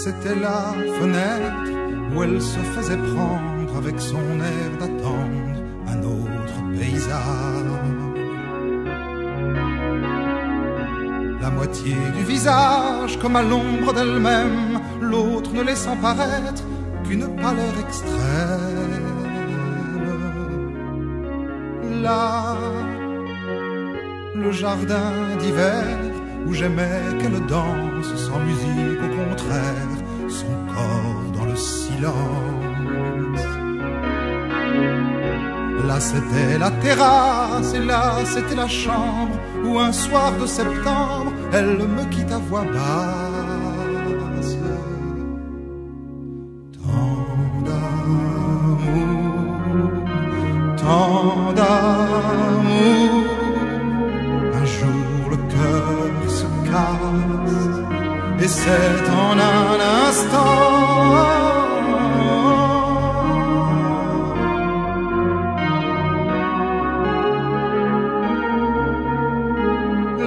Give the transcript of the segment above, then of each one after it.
C'était la fenêtre où elle se faisait prendre avec son air d'attendre un autre paysage. La moitié du visage comme à l'ombre d'elle-même, l'autre ne laissant paraître qu'une pâleur extrême. Là, le jardin d'hiver où j'aimais qu'elle danse sans musique, au contraire, son corps dans le silence. Là c'était la terrasse et là c'était la chambre où un soir de septembre elle me quitte à voix basse. Tant d'amour, un jour le cœur se casse et c'est en un instant.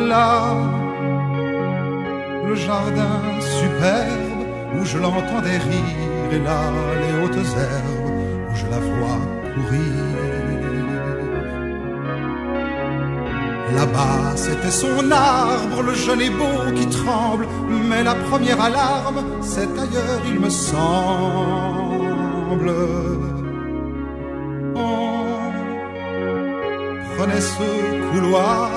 Là, le jardin superbe où je l'entendais rire et là les hautes herbes où je la vois courir. Là-bas c'était son arbre, le jeune et beau qui tremble, mais la première alarme c'est ailleurs il me semble. On prenait ce couloir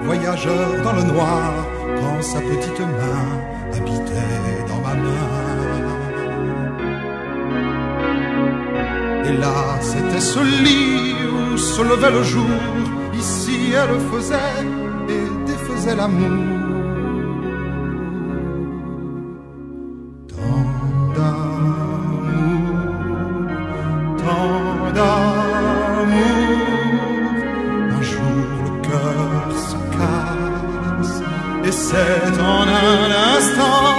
voyageur dans le noir, quand sa petite main habitait dans ma main. Et là, c'était ce lit où se levait le jour, ici elle faisait et défaisait l'amour. Tant d'amour, un jour le cœur se casse et c'est en un instant.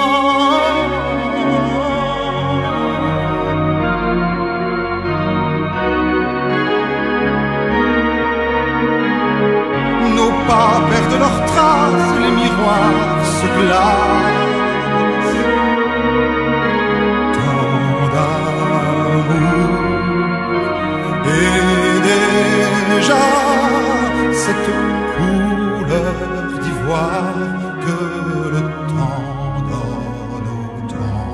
Nos pas perdent leurs traces, les miroirs se glacent. Tant d'amour et déjà cette couleur d'ivoire que le temps donne au temps.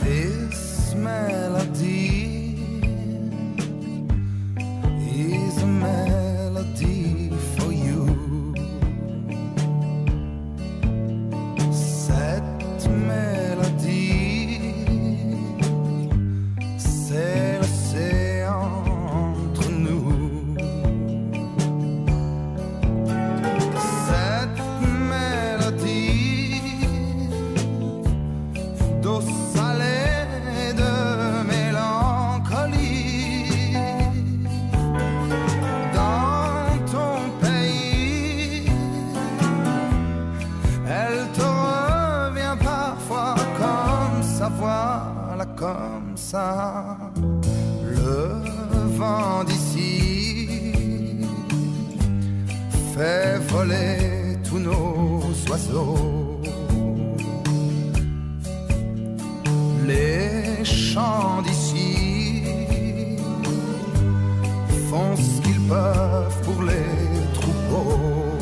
This melody is a melody for you. Cette mélodie, c'est l'océan entre nous. Cette mélodie d'eau salée de mélancolie. Dans ton pays, elle te revient parfois comme ça, voilà comme ça. Le vent d'ici fait voler tous nos oiseaux. Les chants d'ici font ce qu'ils peuvent pour les troupeaux.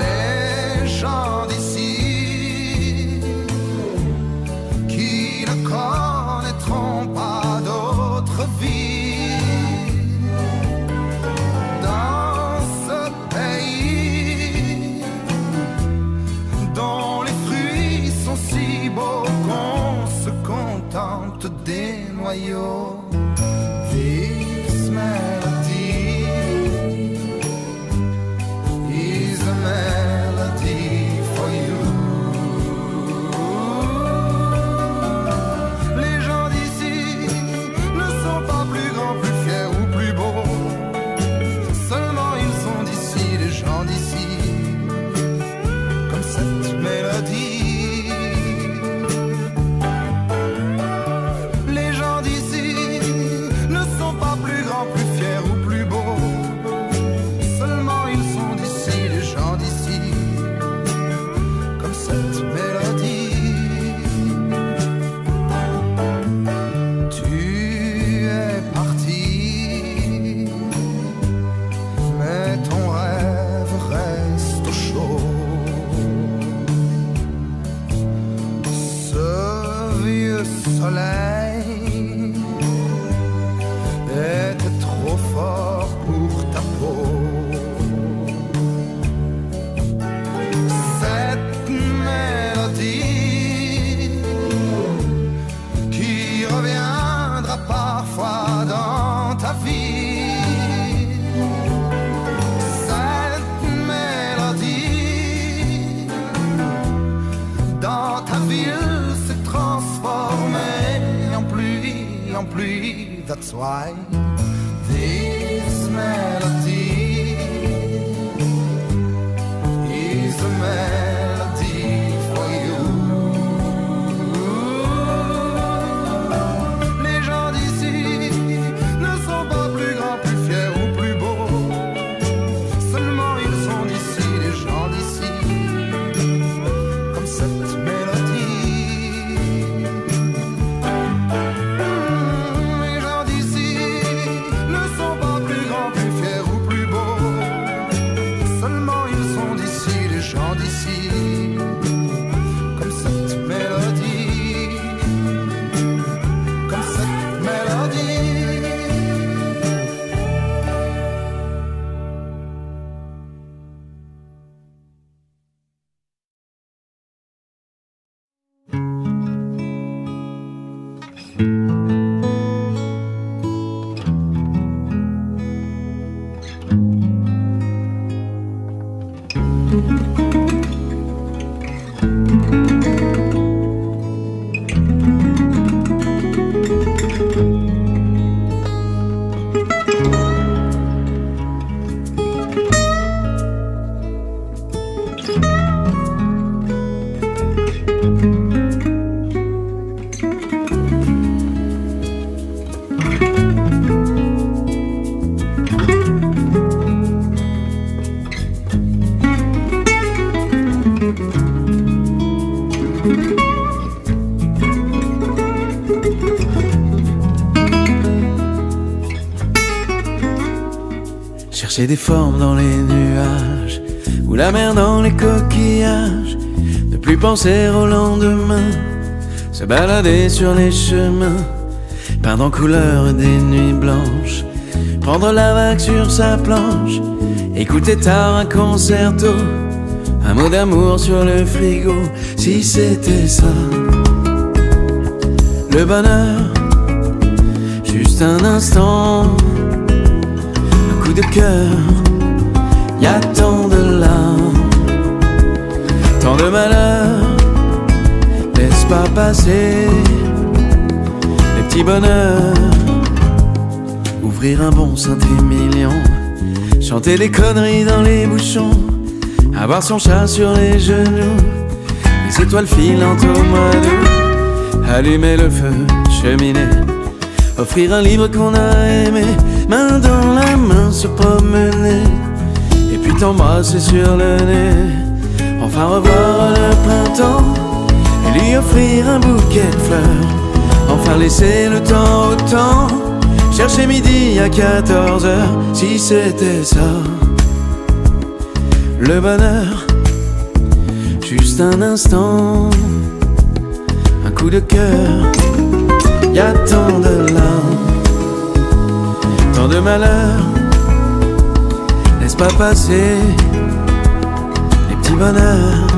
Les gens d'ici qui ne connaîtront pas d'autre vie dans ce pays dont les fruits sont si beaux qu'on se contente des noyaux. Vive pluie. That's why this melody is a melody for you. Les gens d'ici ne sont pas plus grands, plus fiers ou plus beaux. Seulement ils sont d'ici, les gens d'ici, comme cette mélodie. Les gens d'ici ne sont pas plus grands, plus fiers ou plus beaux. Seulement ils sont d'ici, les gens d'ici, comme cette mélodie, comme cette mélodie. Chercher des formes dans les nuages ou la mer dans les coquillages, ne plus penser au lendemain, se balader sur les chemins, peindre en couleur des nuits blanches, prendre la vague sur sa planche, écouter tard un concerto, un mot d'amour sur le frigo. Si c'était ça, le bonheur, juste un instant, un coup de cœur, y a tant de larmes, tant de malheurs, laisse pas passer les petits bonheurs. Ouvrir un bon Saint-Émilion, chanter des conneries dans les bouchons, avoir son chat sur les genoux, les étoiles filantes au mois d'août, allumer le feu, cheminer, offrir un livre qu'on a aimé, main dans la main se promener, et puis t'embrasser sur le nez, enfin revoir le printemps et lui offrir un bouquet de fleurs, enfin laisser le temps au temps, chercher midi à 14h. Si c'était ça, le bonheur, juste un instant, un coup de cœur, y a tant de larmes, tant de malheurs, laisse pas passer les petits bonheurs.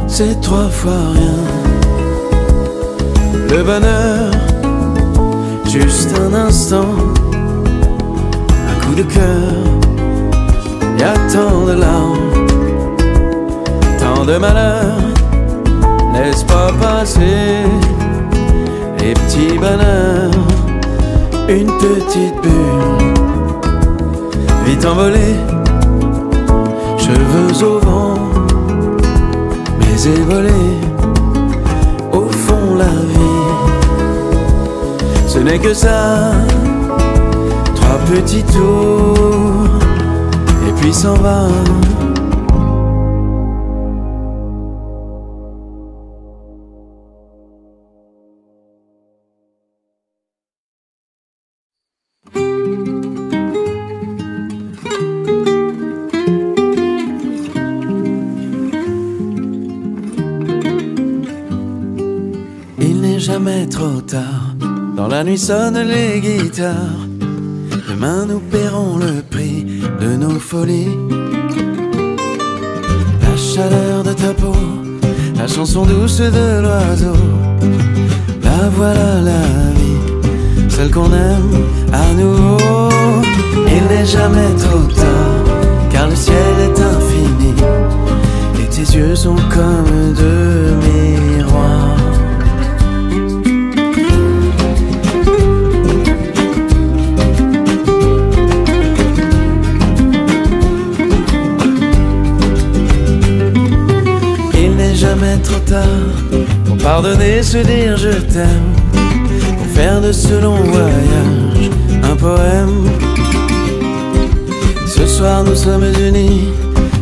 C'est 3 fois rien, le bonheur, juste un instant, un coup de cœur, y a tant de larmes, tant de malheurs, laisse pas passer les petits bonheurs. Une petite bulle, vite envolée, cheveux au vent, et voler, au fond la vie, ce n'est que ça, 3 petits tours, et puis s'en va. Jamais trop tard, dans la nuit sonnent les guitares. Demain nous paierons le prix de nos folies. Lâche chaleur de ta peau, la chanson douce de l'oiseau. La voilà la vie, celle qu'on aime à nouveau. Il n'est jamais trop tard, car le ciel est infini et tes yeux sont comme deux miroirs. Il n'est jamais trop tard pour pardonner, se dire je t'aime, pour faire de ce long voyage un poème. Ce soir nous sommes unis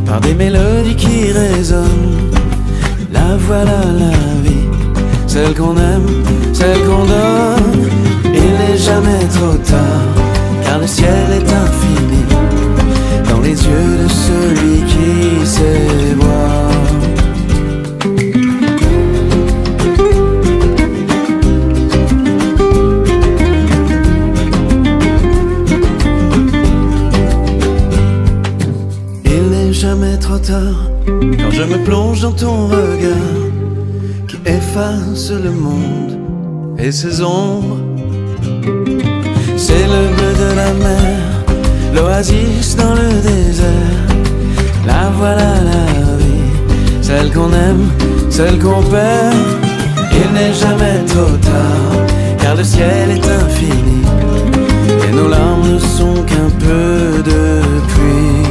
par des mélodies qui résonnent. La voilà la vie, celle qu'on aime, celle qu'on donne. Il n'est jamais trop tard, car le ciel est infini dans les yeux de celui qui sait boire. Jamais trop tard, quand je me plonge dans ton regard qui efface le monde et ses ombres. C'est le bleu de la mer, l'oasis dans le désert. La voilà la vie, celle qu'on aime, celle qu'on perd. Il n'est jamais trop tard, car le ciel est infini et nos larmes ne sont qu'un peu de pluie.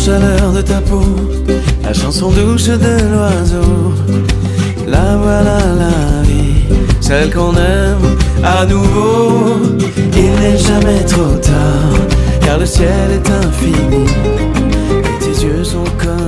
Chaleur de ta peau, la chanson douce de l'oiseau. La voilà la vie, celle qu'on aime à nouveau. Il n'est jamais trop tard, car le ciel est infini et tes yeux sont comme